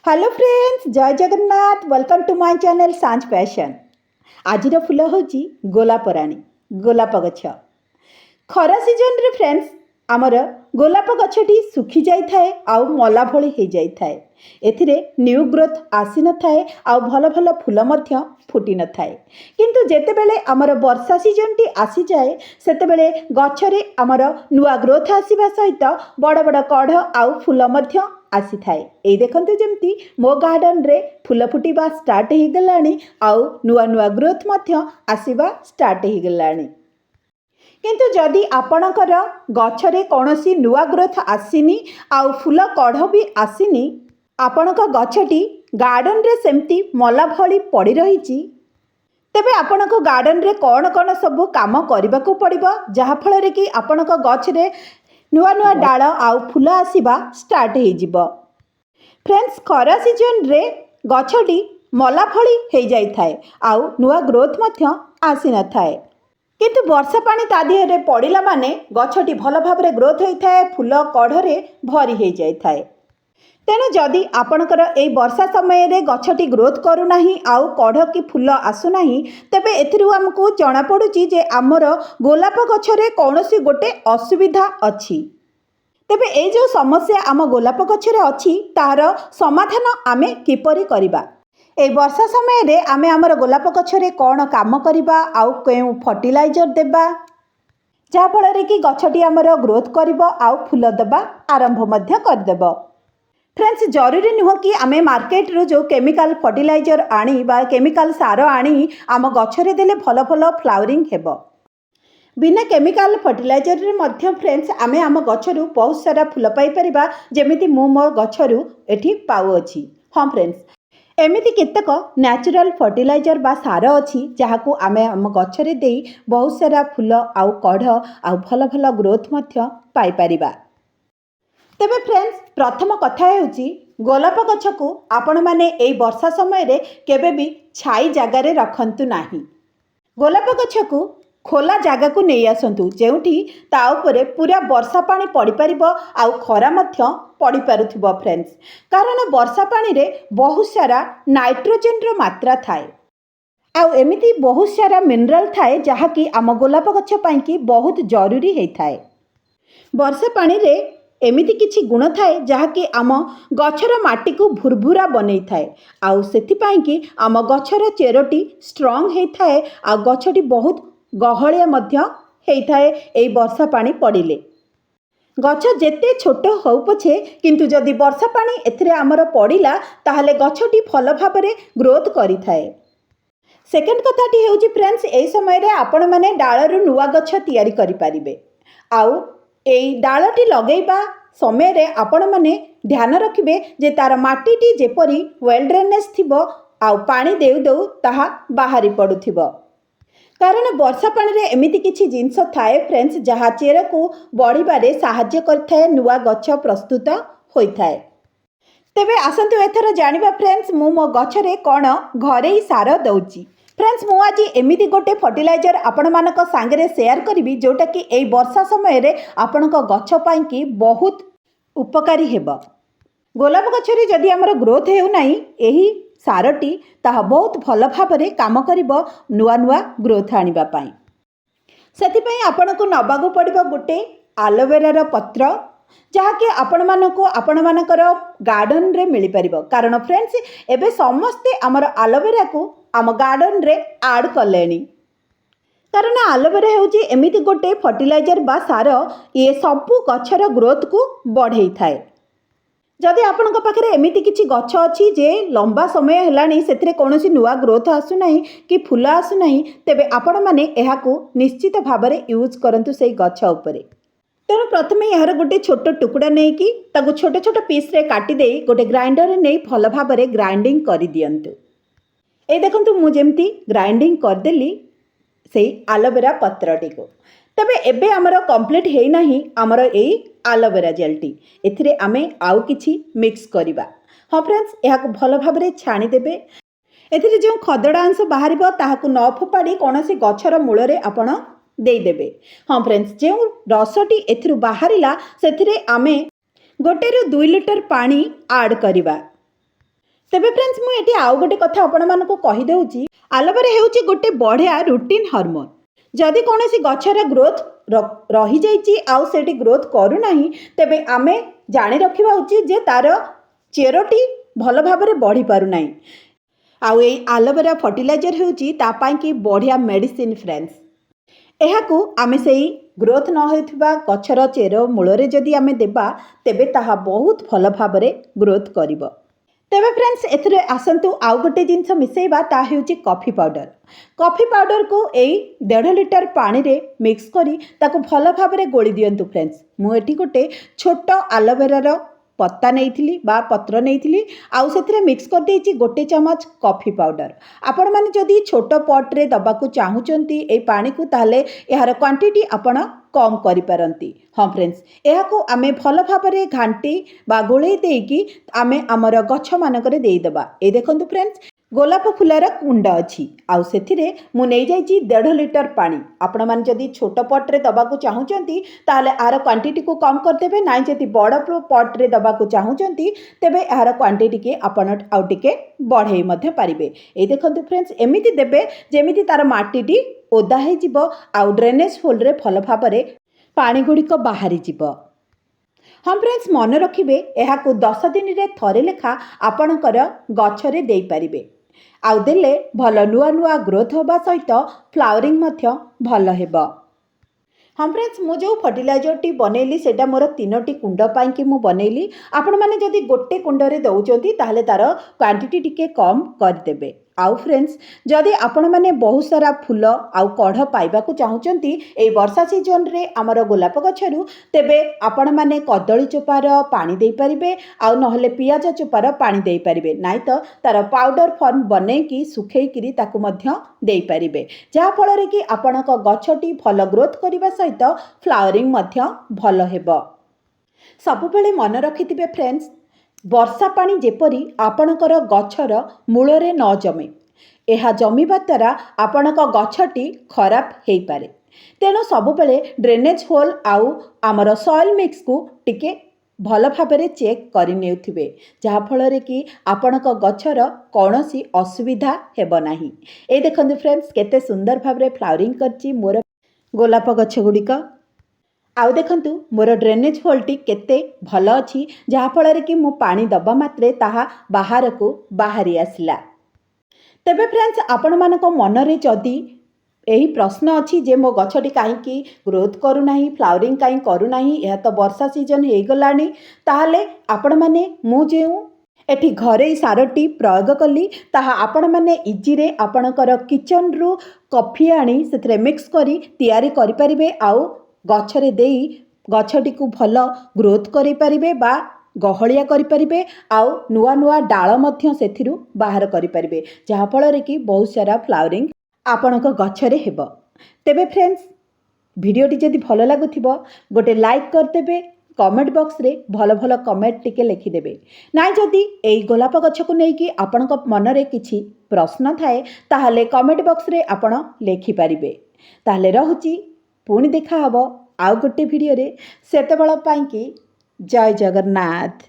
Hello friends, जय Jagannath. Welcome to my channel Sanjh fashion. आज फुल हूँ गोलाप राणी गोलाप गछ। खरा सीजन रे फ्रेंड्स आमर गोलाप गछटी सुखी जाए आउ मला भली हो जाए। एथिरे न्यू ग्रोथ आसी न थाए आउ भल भल फूल मध्य फुटी न थाए। किंतु जेतेबेले आमर वर्षा सीजन टी आसी जाए सेतेबेले गछरे आमर नुआ ग्रोथ आसीबा सहित बड़ बड़ कढ़ आउ फूल मध्य आसी थाए। ए देखंतु जेमती मो गार्डन रे फूल फुटिबा स्टार्ट हो गलानी आउ नुआ नुआ ग्रोथ मध्य आसीबा स्टार्ट हो गलानी। किंतु जदि आपणकर गछरे कौनसी नुआ ग्रोथ आसीनी आउ फूल कढ़ भी आसीनी, आपणक गछटी गार्डन रे सेमती मला भली पड़ी रही, तेबे आपणक गार्डन रे कौन कौन सब काम करने को पड़िबो जहा फल कि आपणक गछरे नुआ नुआ डाल आउ फूल आसीबा स्टार्ट हो जिवो। फ्रेंड्स, खरा सीजन रे गछटी मला भली हो जाई थाए आउ नुआ ग्रोथ मध्य आसी न थाए। किंतु वर्षा पानी ता देहरे पड़िला माने गछटी भल भाव में ग्रोथ होता है, फूल कढ़े भरी हो जाए। तेणु जदि आपणकर ए वर्षा समय रे गछटी ग्रोथ करूना आउ कढ़ कि फूल आसुना, तेबे एथिरु हमकु जना पड़ुची जे आमर गोलाप गछरे कौनसी गोटे असुविधा अछि। तेबे ए जो समस्या आम गोलाप गछरे अछि तार समाधान आमे किपरि करिबा। ए वर्षा समय रे आमे आमर गोलाप गछरे कौन काम करिबा आउ केउ फर्टिलाइजर देबा जहा फल कि गछटी आमर ग्रोथ करिबो आउ फूल देबा आरंभ मध्य करदेबो। फ्रेंड्स, जरूरी नुह कि आमे मार्केट रो जो केमिकल फर्टिलाइजर आनी बा केमिकल सार आनी आम गछरे देले भल भल फ्लावरिंग हेबो। बिना केमिकल फर्टिलाइजर रे मध्य फ्रेंड्स आमे आम गछरु बहुत सारा फूल पाई परिबा, जेमिति मु मो गछरु एठी पाउ अछि। हाँ फ्रेंड्स, एमिति केतक नेचुरल फर्टिलाइजर बा सार अछि जहाकू आमे आम गछरे देई बहुत सारा फूल आउ कढ़ आउ भल भल ग्रोथ मध्य पाई परिबा। तेबे फ्रेंड्स, प्रथम कथा हेउची गोलाप गछकू आपण माने एई वर्षा समय रे केबे भी छाई जगार रखंतु नाही। गोलाप गछकू खोला जगह को नहीं आसतु जेउठी ता उपरे पूरा वर्षा पानी पड़ी परिबो आउ खरा मध्य पड़ी पारुथिबो फ्रेंड्स। कारण वर्षा पानी रे बहुत सारा नाइट्रोजन रो मात्रा थाए आउ एमिति बहुत सारा मिनरल थाए जहा कि आम गोलाप गछ पई कि बहुत जरूरी हे थाए। वर्षा पानी रे एमिति किछि गुण थाए जहा कि आम गछर माटी को भुरभुरा बनै थाए आउ सेथि पई कि आम गछर चेरटी स्ट्रांग हे थाए आ गछटी बहुत गहलिया मध्य हेई थाए। एई वर्षा पानी पड़िले गछ जेते छोट हो पछे किंतु जदि वर्षा पानी एथिरे आमर पड़िला ताहले गछटी भल भाव में ग्रोथ करि थाए। सेकेंड कथाटी हेउची फ्रेंड्स, एई समय रे आपण माने डाळरु नुआ गछ तयारी करि परिबे आउ एई डाळटी लगेइबा समय रे आपण माने ध्यान रखिबे जे तार माटीटी जेपरी वेल ड्रेनेज थिबो आउ पानी देउ देउ ताहा बाहरी पडुथिबो। कारण वर्षा पानी रे एमिति किछि जिंस थाए फ्रेंड्स जहा चेर को बढ़िबारे साहाय्य करथाए, नुआ गछ प्रस्तुत होइथाए। तेबे आसंतु एथर जानिबा फ्रेंड्स मु मो गछरे कोन घरे ही सार दउची। फ्रेंड्स, मु आज एमिति गोटे फर्टिलाइजर आपण मानक सांगरे शेयर करिवि जोटा कि एई वर्षा समय रे आपणक गछ पई कि बहुत उपकारी हेबो। गोलाप गछरे जदि हमर ग्रोथ हेउ नाही एही सारटी ताहा बहुत भल भाव में काम करिबो नुआ नुआ ग्रोथ आनिबा पई। सेथि पई आपनको नबागु पड़िबो गोटे एलोवेरा रो पत्र जहा कि आपण मानको आपण मानकर गार्डन रे मिली परिबो। कारण फ्रेंड्स एबे समस्ते हमर एलोवेरा को आम गार्डन रे ऐड कलेनी। कारण एलोवेरा हेउची एमिति गोटे फर्टिलाइजर बा सार ये सबु गछर ग्रोथ को बढ़ाई थाए। जदि आपणक पाखरे एमिति किछि गछ अछि जे लंबा समय हेलानी सेथिरे कोनोसी नुआ ग्रोथ आसु नाही कि फूल आसु नाही, तेबे आपण माने एहाकू निश्चित भाव में यूज करंतु सेई गछ उपरे। तेणु प्रथमे यार गोटे छोट टुकड़ा नहीं कि ताकू छोट छोट पीस रे काटी देई गोटे ग्राइंडर रे नहीं भल भाव में ग्राइंडिंग कर दियंतु। ए देखंतु मु जेमती ग्राइंडिंग कर देली सेई एलोवेरा पत्रटी को। तबे एबे हमर कंप्लीट हेई नाही हमर एई एलोवेरा जेलटी एथिरे आमे आउ किछि मिक्स करिबा। हाँ फ्रेंड्स, एहाकू भल भाव में छाणी देबे। एथिरे जो खदड़ा अंश बाहरिबो ताहाकू न फोपाड़ी कोनोसी गछर मूल रे आपण देई देबे। हाँ फ्रेंड्स, जो रसटी एथिरु बाहरिला सेथिरे आमे 1 ରୁ 2 लिटर पानी ऐड करिबा। तेबे फ्रेंड्स मु एटी आउ गोटे कथा आपण मानकु कहि देउची एलोवेरा हेउची गोटे बढ़िया रूटीन हार्मोन। जदि कौनसी गछर ग्रोथ रही जाइची आउ सेटी ग्रोथ करू नाही तेबे आमे जानि रखिबा उचित जे तार चेरटी भल भाबरे बढ़ी पारु नाही। आउ ए एलोवेरा फर्टिलाइजर हेउची ता पाई कि बढ़िया मेडिसिन फ्रेंड्स। एहाकू आमे सेही ग्रोथ न होइथिबा गछर चेर मूलरे जदि आमे देबा तेबे ताहा बहुत भल भाबरे ग्रोथ करिवो। तेबे फ्रेंड्स एथिरे आसंतु आउ गोटे जिनस मिसेइबा ता हेउची कॉफी पाउडर। कॉफी पाउडर को एई 1.5 लिटर पानी रे मिक्स करी ताको भल भाबरे गोली दियंतु फ्रेंड्स। मु एठी गोटे छोट एलोवेरा रो पत्ता नहीं बा पत्र नहीं आउ से मिक्स कर देइछि गोटे चमच कॉफी पाउडर। आपण माने जदि छोट पट रे दबाकू चाहूचंती ए पानी को ताले यार क्वांटिटी आपण कम करि पारंती। हाँ फ्रेंड्स एहाकू आमे भल भाबरे घांटी बा गोळेई देइकी आमे हमर गछ मानकरे देई देबा। ए देखंतु फ्रेंड्स गोलाप फुलर कुंड अच्छी आउ सेथिरे मु नै जाइछि 1.5 लिटर पानी। आपण माने जदि छोट पट रे दबाकू चाहूचंती ताले आर क्वांटिटी को कम कर देबे नाइ जदि बड़ पट रे दबाकू चाहूचंती तेबे आर क्वांटिटी के आपण आउ टिके बढ़ेई मध्ये पारिबे। ए देखंतु फ्रेंड्स एमिति देबे जेमिति तार माटीटी ओदा हे जिवो आउ ड्रेनेज होल रे भल भाबरे पानी गुड़िक बाहरी जिवो। हाँ फ्रेंड्स मन रखिबे एहाकू 10 दिन रे थरे लेखा आपणकर गछरे देई पारिबे। आउ देले भल नुआ नुआ ग्रोथ होबा सहित फ्लावरिंग मध्य भल हेबो। हाँ फ्रेंड्स मु जो फर्टिलाइजर टी बनैली सेटा मोर 3टी कुंड पाई कि मु बनैली। आपण माने जदि गोटे कुंड रे दउचंती ताहले तार क्वांटिटी टिके कम कर देबे। आउ फ्रेंड्स जदि आपण माने बहुत सारा फूल आउ कढ़ पाइबाकू चाहूचंती ए वर्षा सीजन रे हमर गोलाप गछरु तेबे आपण माने कदली चोपार पानी देई परिबे आउ नहले पियाज चोपार पानी देई परिबे नाइ तो तार पाउडर फॉर्म बनै कि सुखै किरी ताकू मध्य देई परिबे जहा फल रे कि आपणक गछटी भल ग्रोथ करिबा सहित फ्लावरिंग मध्य भल हेबो। सबुबेले मन रखिथिबे फ्रेंड्स वर्षा पानी जेपरी आपणकर गछर मूलरे न जमे एहा जमीबा द्वारा आपणक गछटी खराब हेई पारे। तेणु सबुबेले ड्रेनेज होल आउ आमर सॉइल मिक्स को टिके भल भाबरे चेक करि नेउथिबे जहा फल रे कि आपणक गछर कोनोसी असुविधा हेबो नाही। ए देखंतु फ्रेंड्स केते सुंदर भाबरे फ्लावरिंग करची मोर गोलाप गछ गुड़िक। आउ देखंतु मोर ड्रेनेज होलटी केते भल अछि जहा फल रे कि मु पानी दबा मात्रे ताहा बाहर को बाहरी आसला। तेबे फ्रेंड्स आपण मानक मन रे जदी एही प्रश्न अछि जे मो गछटी काहेकि ग्रोथ करू नाही फ्लावरिंग काहे करू नाही एहा तो वर्षा सीजन हे गलानी ताहाले आपण माने मु जेउ एठी घरे सारटी प्रयोग कली ताहा आपण माने इजी रे आपणकर किचन रु कॉफी आनी सेथरे मिक्स करी तयारी करि परिबे आउ गछरे देई गछटी को भल ग्रोथ करि परिबे बा गहलिया करि परिबे आउ नुआ नुआ डाळ मध्य सेथिरु बाहर करि परिबे जहा फल रे कि बहुत सारा फ्लावरिंग आपणक गछरे हेबो। तेबे फ्रेंड्स वीडियोटी जदि भल लागुथिबो गोटे लाइक करदेबे कमेंट बॉक्स रे भल भल कमेंट टिके लिखिदेबे नाइ जदि एई गोलाप गछ को नेकी आपणक मन रे किछि प्रश्न थाए ताहाले कमेंट बॉक्स रे आपण लेखि परिबे। ताहाले रहुची पुणी देखा हबो आउ गोटे वीडियो रे सेतेबेल पाई कि जय जगन्नाथ।